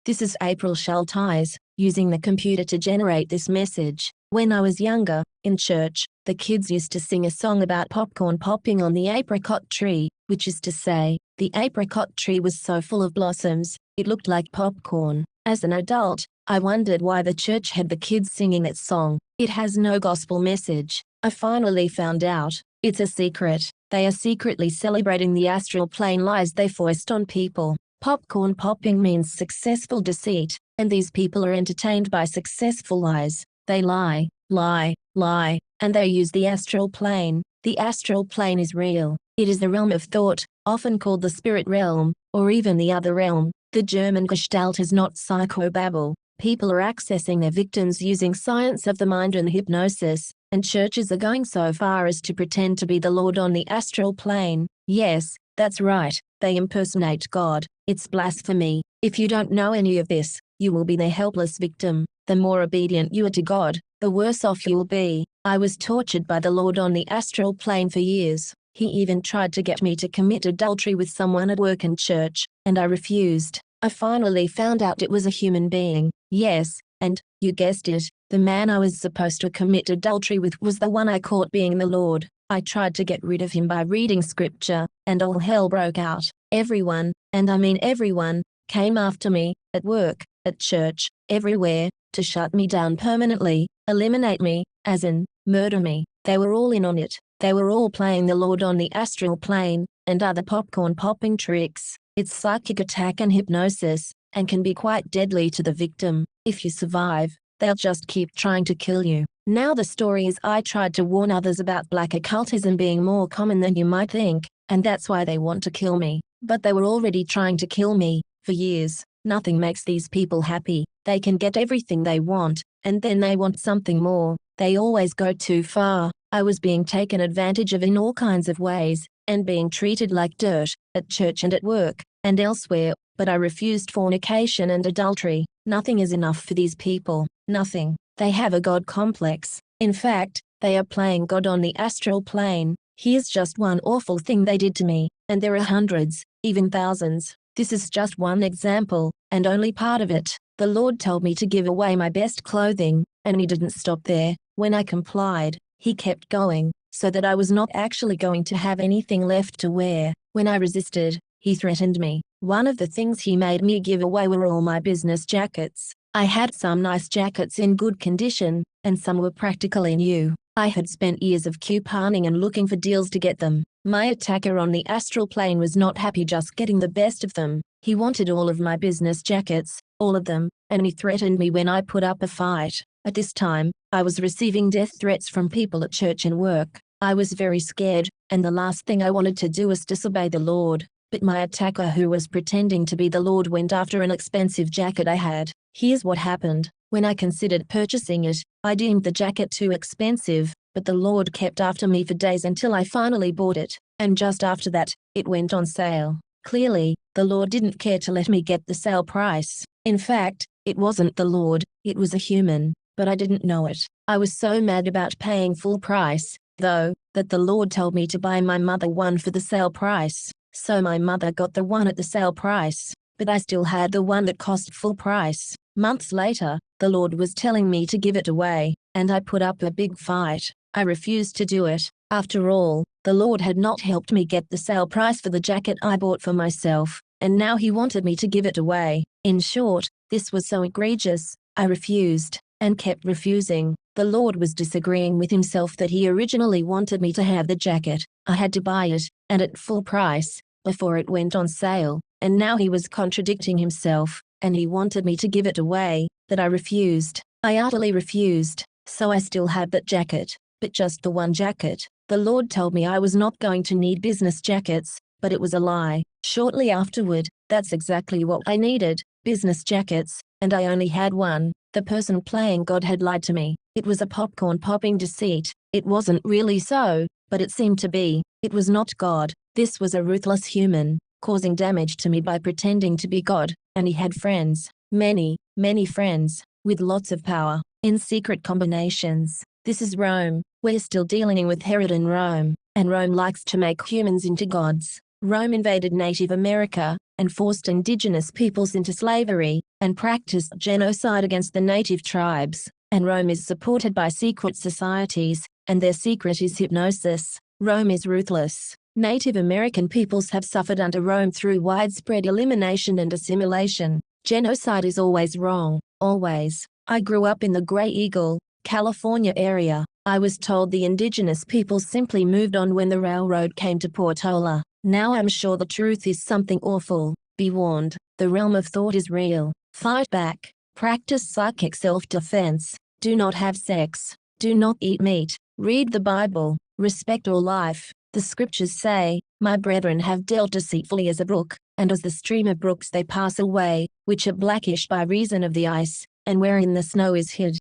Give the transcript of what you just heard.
This is April Schulthies, using the computer to generate this message. When I was younger, in church, the kids used to sing a song about popcorn popping on the apricot tree, which is to say, the apricot tree was so full of blossoms, it looked like popcorn. As an adult, I wondered why the church had the kids singing that song. It has no gospel message. I finally found out. It's a secret. They are secretly celebrating the astral plane lies they foist on people. Popcorn popping means successful deceit, and these people are entertained by successful lies. They lie, lie, lie, and they use the astral plane. The astral plane is real. It is the realm of thought, often called the spirit realm, or even the other realm. The German Gestalt is not psychobabble. People are accessing their victims using science of the mind and hypnosis, and churches are going so far as to pretend to be the Lord on the astral plane. Yes, that's right, they impersonate God. It's blasphemy. If you don't know any of this, you will be the helpless victim. The more obedient you are to God, the worse off you will be. I was tortured by the Lord on the astral plane for years. He even tried to get me to commit adultery with someone at work and church, and I refused. I finally found out it was a human being. Yes, and, you guessed it, the man I was supposed to commit adultery with was the one I caught being the Lord. I tried to get rid of him by reading scripture, and all hell broke out. Everyone, and I mean everyone, came after me, at work, at church, everywhere, to shut me down permanently, eliminate me, as in, murder me. They were all in on it. They were all playing the Lord on the astral plane, and other popcorn popping tricks. It's psychic attack and hypnosis, and can be quite deadly to the victim. If you survive, they'll just keep trying to kill you. Now the story is I tried to warn others about black occultism being more common than you might think, and that's why they want to kill me. But they were already trying to kill me, for years. Nothing makes these people happy. They can get everything they want, and then they want something more. They always go too far. I was being taken advantage of in all kinds of ways, and being treated like dirt, at church and at work, and elsewhere, but I refused fornication and adultery. Nothing is enough for these people. Nothing. They have a God complex. In fact, they are playing God on the astral plane. Here's just one awful thing they did to me, and there are hundreds, even thousands. This is just one example, and only part of it. The Lord told me to give away my best clothing, and he didn't stop there. When I complied, he kept going, so that I was not actually going to have anything left to wear. When I resisted, he threatened me. One of the things he made me give away were all my business jackets. I had some nice jackets in good condition, and some were practically new. I had spent years of couponing and looking for deals to get them. My attacker on the astral plane was not happy just getting the best of them. He wanted all of my business jackets, all of them, and he threatened me when I put up a fight. At this time, I was receiving death threats from people at church and work. I was very scared, and the last thing I wanted to do was disobey the Lord. But my attacker, who was pretending to be the Lord, went after an expensive jacket I had. Here's what happened. When I considered purchasing it, I deemed the jacket too expensive, but the Lord kept after me for days until I finally bought it, and just after that, it went on sale. Clearly, the Lord didn't care to let me get the sale price. In fact, it wasn't the Lord, it was a human, but I didn't know it. I was so mad about paying full price, though, that the Lord told me to buy my mother one for the sale price. So my mother got the one at the sale price, but I still had the one that cost full price. Months later, the Lord was telling me to give it away, and I put up a big fight. I refused to do it. After all, the Lord had not helped me get the sale price for the jacket I bought for myself, and now he wanted me to give it away. In short, this was so egregious, I refused, and kept refusing. The Lord was disagreeing with himself that he originally wanted me to have the jacket. I had to buy it, and at full price, before it went on sale, and now he was contradicting himself, and he wanted me to give it away, that I refused. I utterly refused, so I still have that jacket, but just the one jacket. The Lord told me I was not going to need business jackets, but it was a lie. Shortly afterward, that's exactly what I needed, business jackets, and I only had one. The person playing God had lied to me. It was a popcorn popping deceit. It wasn't really so, but it seemed to be. It was not God. This was a ruthless human, causing damage to me by pretending to be God, and he had friends, many, many friends, with lots of power, in secret combinations. This is Rome. We're still dealing with Herod in Rome, and Rome likes to make humans into gods. Rome invaded Native America, and forced indigenous peoples into slavery, and practiced genocide against the native tribes. And Rome is supported by secret societies, and their secret is hypnosis. Rome is ruthless. Native American peoples have suffered under Rome through widespread elimination and assimilation. Genocide is always wrong, always. I grew up in the Graeagle, California area. I was told the indigenous peoples simply moved on when the railroad came to Portola. Now I'm sure the truth is something awful. Be warned, the realm of thought is real. Fight back. Practice psychic self-defense. Do not have sex. Do not eat meat. Read the Bible. Respect all life. The scriptures say, "My brethren have dealt deceitfully as a brook, and as the stream of brooks they pass away, which are blackish by reason of the ice, and wherein the snow is hid."